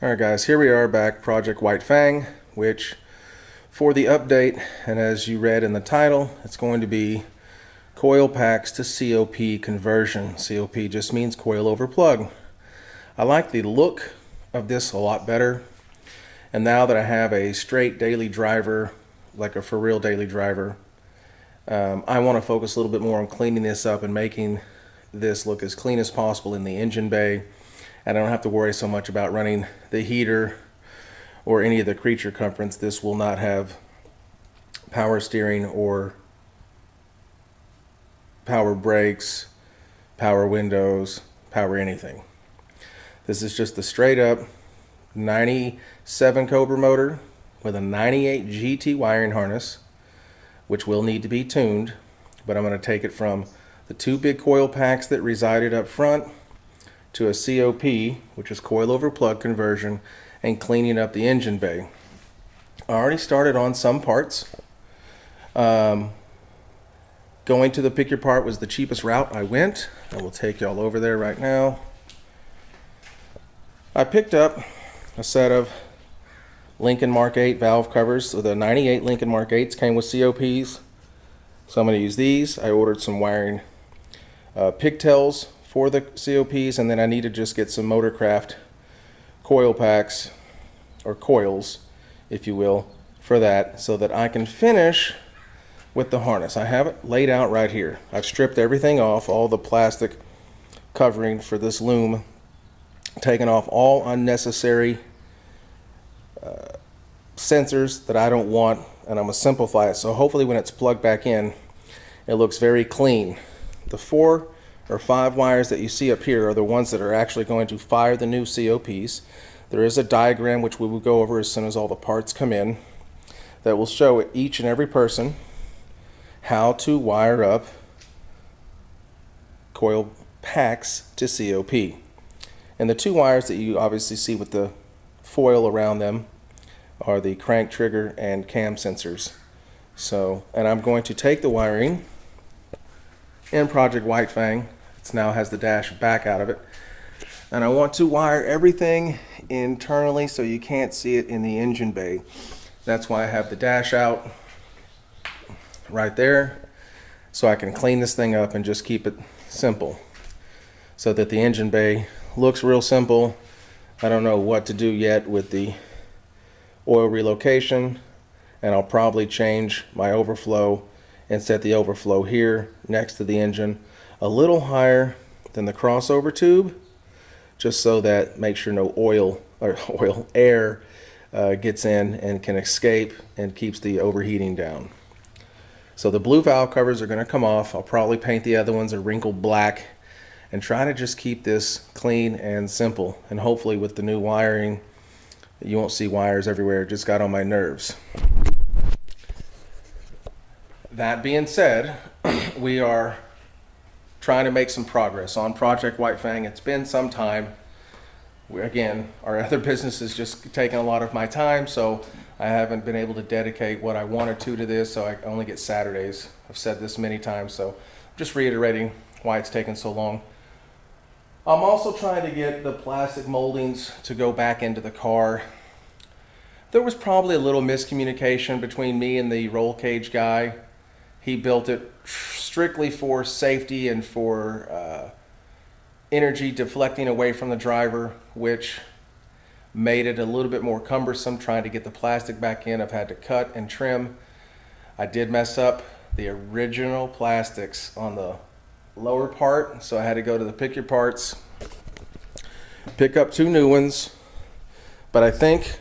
Alright guys, here we are back, Project White Fang, which for the update, and as you read in the title, it's going to be coil packs to COP conversion. COP just means coil over plug. I like the look of this a lot better, and now that I have a straight daily driver, like a for real daily driver, I want to focus a little bit more on cleaning this up and making this look as clean as possible in the engine bay. And I don't have to worry so much about running the heater or any of the creature comforts. This will not have power steering or power brakes, power windows, power anything. This is just the straight up 97 Cobra motor with a 98 GT wiring harness, which will need to be tuned, but I'm going to take it from the two big coil packs that resided up front to a COP, which is coil over plug conversion, and cleaning up the engine bay. I already started on some parts. Going to the pick your part was the cheapest route I went. I will take y'all over there right now. I picked up a set of Lincoln Mark 8 valve covers. So the 98 Lincoln Mark 8s came with COPs. So I'm going to use these. I ordered some wiring pigtails for the COPs, and then I need to just get some Motorcraft coil packs, or coils, if you will, for that, so that I can finish with the harness. I have it laid out right here. I've stripped everything off, all the plastic covering for this loom, taken off all unnecessary sensors that I don't want, and I'm going to simplify it. So hopefully when it's plugged back in, it looks very clean. The 4 or 5 wires that you see up here are the ones that are actually going to fire the new COPs. There is a diagram which we will go over as soon as all the parts come in that will show each and every person how to wire up coil packs to COP. And the 2 wires that you obviously see with the foil around them are the crank trigger and cam sensors. So, and I'm going to take the wiring in Project White Fang. It now has the dash back out of it, and I want to wire everything internally so you can't see it in the engine bay. That's why I have the dash out right there, so I can clean this thing up and just keep it simple so that the engine bay looks real simple. I don't know what to do yet with the oil relocation, and I'll probably change my overflow and set the overflow here next to the engine a little higher than the crossover tube, just so that make sure no air gets in and can escape and keeps the overheating down. So the blue valve covers are going to come off. I'll probably paint the other ones a wrinkled black and try to just keep this clean and simple, and hopefully with the new wiring you won't see wires everywhere. It just got on my nerves. That being said, we are trying to make some progress on Project White Fang. It's been some time. Again, our other business is just taking a lot of my time, so I haven't been able to dedicate what I wanted to this, so I only get Saturdays. I've said this many times, so I'm just reiterating why it's taken so long. I'm also trying to get the plastic moldings to go back into the car. There was probably a little miscommunication between me and the roll cage guy. He built it strictly for safety and for energy deflecting away from the driver, which made it a little bit more cumbersome trying to get the plastic back in. I've had to cut and trim. I did mess up the original plastics on the lower part, so I had to go to the pick your parts, pick up 2 new ones, but I think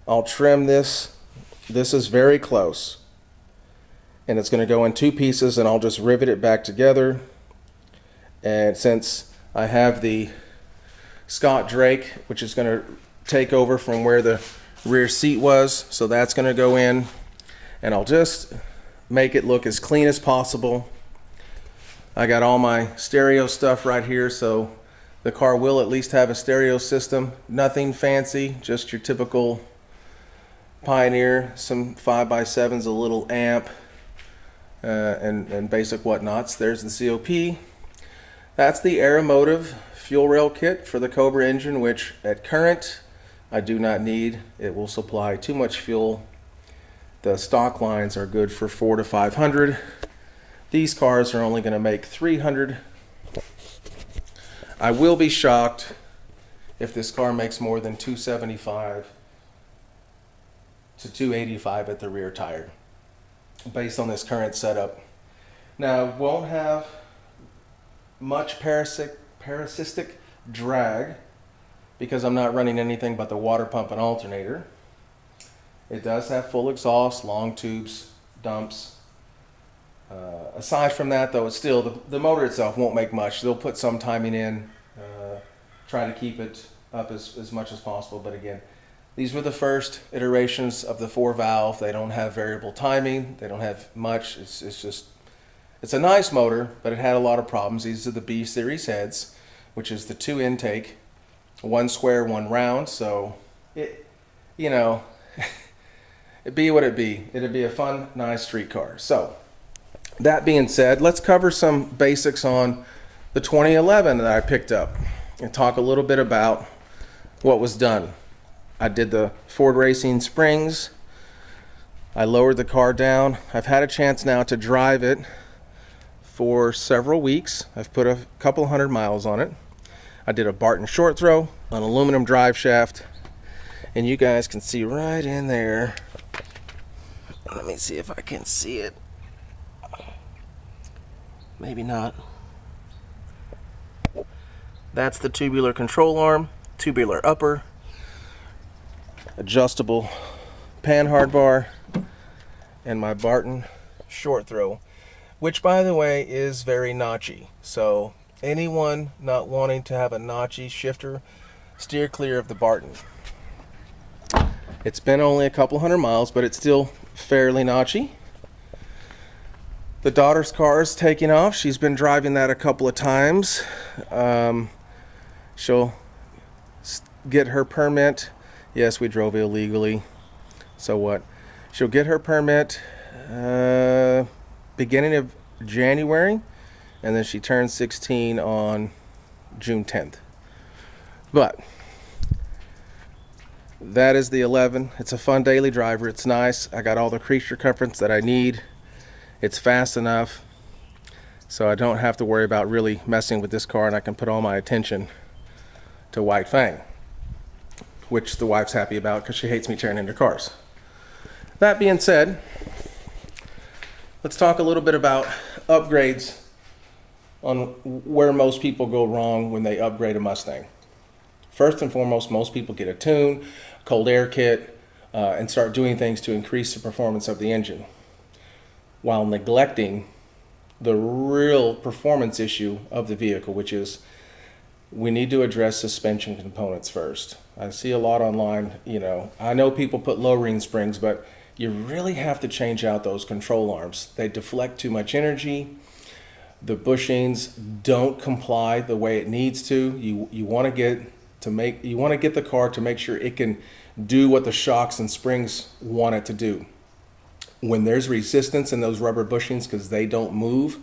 I'll trim this. This is very close, and it's going to go in 2 pieces, and I'll just rivet it back together. And since I have the Scott Drake, which is going to take over from where the rear seat was, so that's going to go in, and I'll just make it look as clean as possible. I got all my stereo stuff right here, so the car will at least have a stereo system. Nothing fancy, just your typical Pioneer, some 5x7s, a little amp, and basic whatnots. There's the COP. That's the Aeromotive fuel rail kit for the Cobra engine, which at current I do not need. It will supply too much fuel. The stock lines are good for 400 to 500. These cars are only going to make 300. I will be shocked if this car makes more than 275 to 285 at the rear tire, based on this current setup. Now, it won't have much parasitic drag because I'm not running anything but the water pump and alternator. It does have full exhaust, long tubes, dumps. Aside from that, though, it's still the motor itself won't make much. They'll put some timing in, try to keep it up as much as possible. But again, these were the first iterations of the 4-valve. They don't have variable timing. They don't have much. It's a nice motor, but it had a lot of problems. These are the B series heads, which is the 2 intake, 1 square, 1 round. So it, it'd be what it'd be. It'd be a fun, nice street car. So that being said, let's cover some basics on the 2011 that I picked up and talk a little bit about what was done. I did the Ford Racing springs. I lowered the car down. I've had a chance now to drive it for several weeks. I've put a couple hundred miles on it. I did a Barton short throw, an aluminum drive shaft, and you guys can see right in there. Let me see if I can see it. Maybe not. That's the tubular control arm, tubular upper, adjustable pan hard bar, and my Barton short throw, which by the way is very notchy. So anyone not wanting to have a notchy shifter, steer clear of the Barton. It's been only a couple hundred miles, but it's still fairly notchy. The daughter's car is taking off. She's been driving that a couple of times. She'll get her permit. Yes, we drove illegally. So what? She'll get her permit beginning of January, and then she turns 16 on June 10th. But that is the 11. It's a fun daily driver. It's nice. I got all the crease circumference that I need. It's fast enough, so I don't have to worry about really messing with this car, and I can put all my attention to White Fang, which the wife's happy about because she hates me tearing into cars. That being said, let's talk a little bit about upgrades on where most people go wrong when they upgrade a Mustang. First and foremost, most people get a tune, cold air kit, and start doing things to increase the performance of the engine, while neglecting the real performance issue of the vehicle, which is we need to address suspension components first. I see a lot online, I know people put low-ring springs, but you really have to change out those control arms. They deflect too much energy. The bushings don't comply the way it needs to. You want to get the car to make sure it can do what the shocks and springs want it to do. When there's resistance in those rubber bushings because they don't move,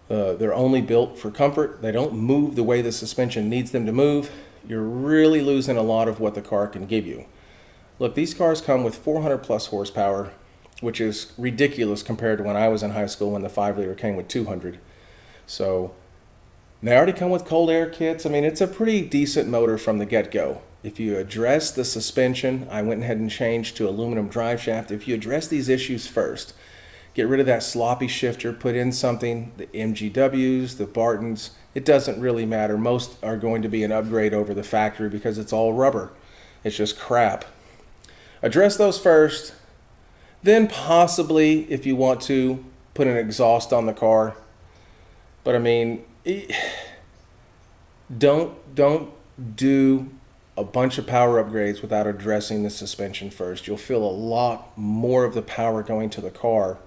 they're only built for comfort. They don't move the way the suspension needs them to move. You're really losing a lot of what the car can give you. Look, these cars come with 400 plus horsepower, which is ridiculous compared to when I was in high school when the 5-liter came with 200. So they already come with cold air kits. I mean, it's a pretty decent motor from the get-go. If you address the suspension, I went ahead and changed to aluminum drive shaft. If you address these issues first, get rid of that sloppy shifter, put in something, the MGWs, the Bartons, it doesn't really matter. Most are going to be an upgrade over the factory because it's all rubber. It's just crap. Address those first, then possibly, if you want to, put an exhaust on the car. But I mean, don't do a bunch of power upgrades without addressing the suspension first. You'll feel a lot more of the power going to the car.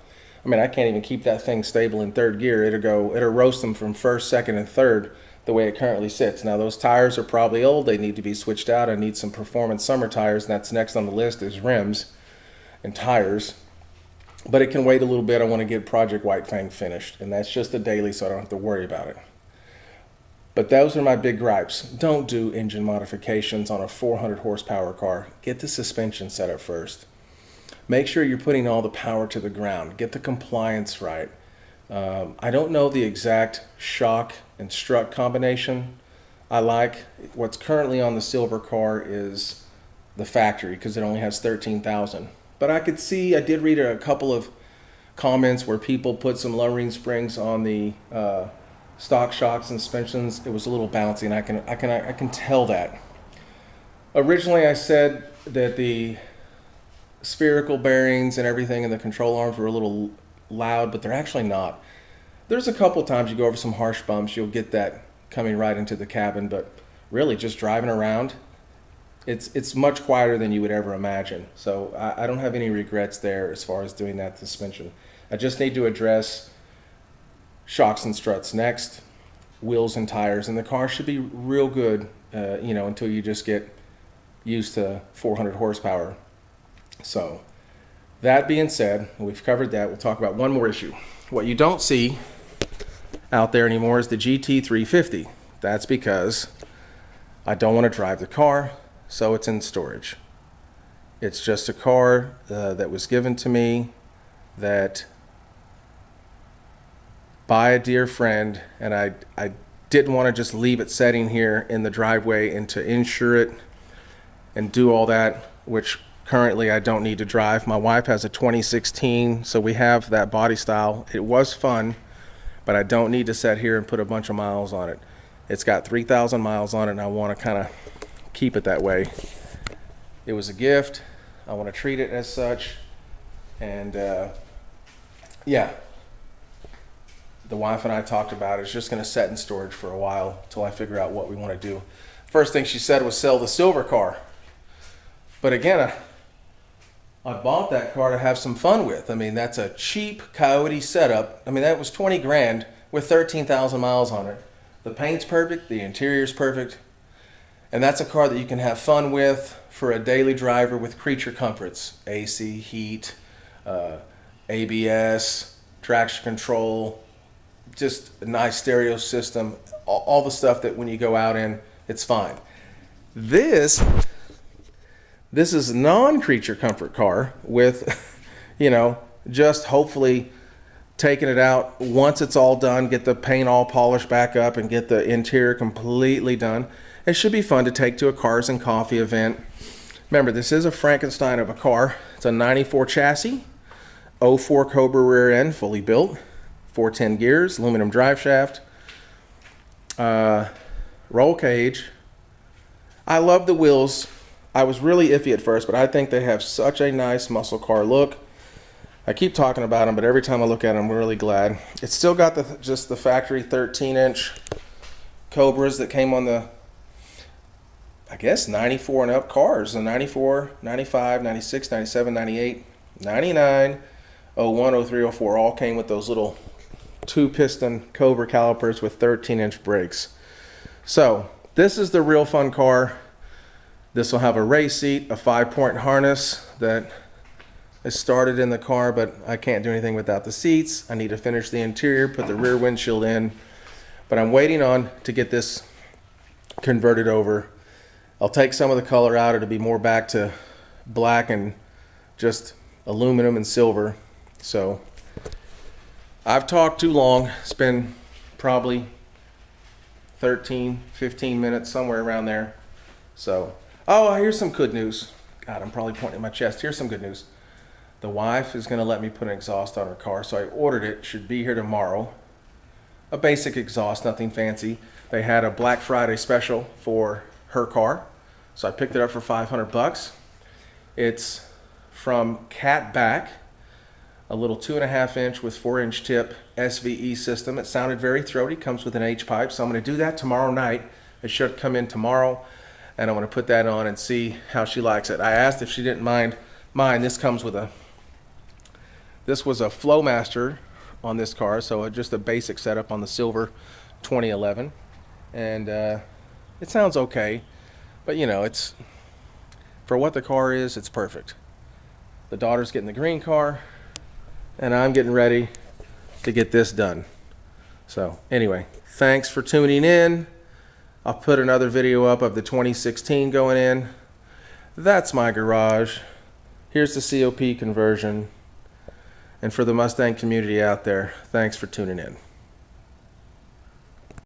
I mean, I can't even keep that thing stable in third gear. It'll roast them from first, second, and third the way it currently sits. Now, those tires are probably old. They need to be switched out. I need some performance summer tires, and that's next on the list is rims and tires. But it can wait a little bit. I want to get Project White Fang finished, and that's just a daily, so I don't have to worry about it. But those are my big gripes. Don't do engine modifications on a 400 horsepower car. Get the suspension set up first. Make sure you're putting all the power to the ground. Get the compliance right. I don't know the exact shock and strut combination I like. What's currently on the silver car is the factory because it only has 13,000. But I did read a couple of comments where people put some lowering springs on the stock shocks and suspensions. It was a little bouncy, and I can tell that. Originally, I said that the spherical bearings and everything in the control arms were a little loud, but they're actually not. There's a couple times you go over some harsh bumps, you'll get that coming right into the cabin, but really just driving around, it's much quieter than you would ever imagine. So I don't have any regrets there as far as doing that suspension. I just need to address shocks and struts next, wheels and tires, and the car should be real good, until you just get used to 400 horsepower. So that being said, we've covered that. We'll talk about one more issue. What you don't see out there anymore is the GT350. That's because I don't want to drive the car, so it's in storage. It's just a car that was given to me that by a dear friend, and I didn't want to just leave it sitting here in the driveway and to insure it and do all that, which currently I don't need to drive. My wife has a 2016, so we have that body style. It was fun, but I don't need to sit here and put a bunch of miles on it. It's got 3,000 miles on it, and I want to kind of keep it that way. It was a gift. I want to treat it as such. And yeah, the wife and I talked about it. It's just going to sit in storage for a while until I figure out what we want to do. First thing she said was sell the silver car. But again, I bought that car to have some fun with. I mean, that's a cheap Coyote setup. I mean, that was 20 grand with 13,000 miles on it. The paint's perfect, the interior's perfect, and that's a car that you can have fun with for a daily driver with creature comforts. AC, heat, ABS, traction control, just a nice stereo system, all the stuff that when you go out in, it's fine. This is a non-creature comfort car with, just hopefully taking it out once it's all done, get the paint all polished back up and get the interior completely done. It should be fun to take to a Cars and Coffee event. Remember, this is a Frankenstein of a car. It's a 94 chassis, 04 Cobra rear end, fully built, 410 gears, aluminum drive shaft, roll cage. I love the wheels. I was really iffy at first, but I think they have such a nice muscle car look. I keep talking about them, but every time I look at them, I'm really glad. It's still got just the factory 13-inch Cobras that came on the, 94 and up cars. The 94, 95, 96, 97, 98, 99, 01, 03, 04 all came with those little 2-piston Cobra calipers with 13-inch brakes. So this is the real fun car. This will have a race seat, a 5-point harness that is started in the car, but I can't do anything without the seats. I need to finish the interior, put the rear windshield in, but I'm waiting on to get this converted over. I'll take some of the color out. It'll be more back to black and just aluminum and silver. So I've talked too long. It's been probably 13, 15 minutes, somewhere around there. So, here's some good news. God, I'm probably pointing at my chest. Here's some good news. The wife is going to let me put an exhaust on her car, so I ordered it. Should be here tomorrow. A basic exhaust, nothing fancy. They had a Black Friday special for her car, so I picked it up for $500. It's from Catback, a little 2.5-inch with 4-inch tip SVE system. It sounded very throaty, comes with an H pipe, so I'm going to do that tomorrow night. It should come in tomorrow, and I'm going to put that on and see how she likes it. I asked if she didn't mind. This was a Flowmaster on this car, so just a basic setup on the silver 2011, and it sounds okay, but it's for what the car is, it's perfect. The daughter's getting the green car, and I'm getting ready to get this done. So anyway, thanks for tuning in. I'll put another video up of the 2016 going in. That's my garage. Here's the COP conversion. And for the Mustang community out there, thanks for tuning in.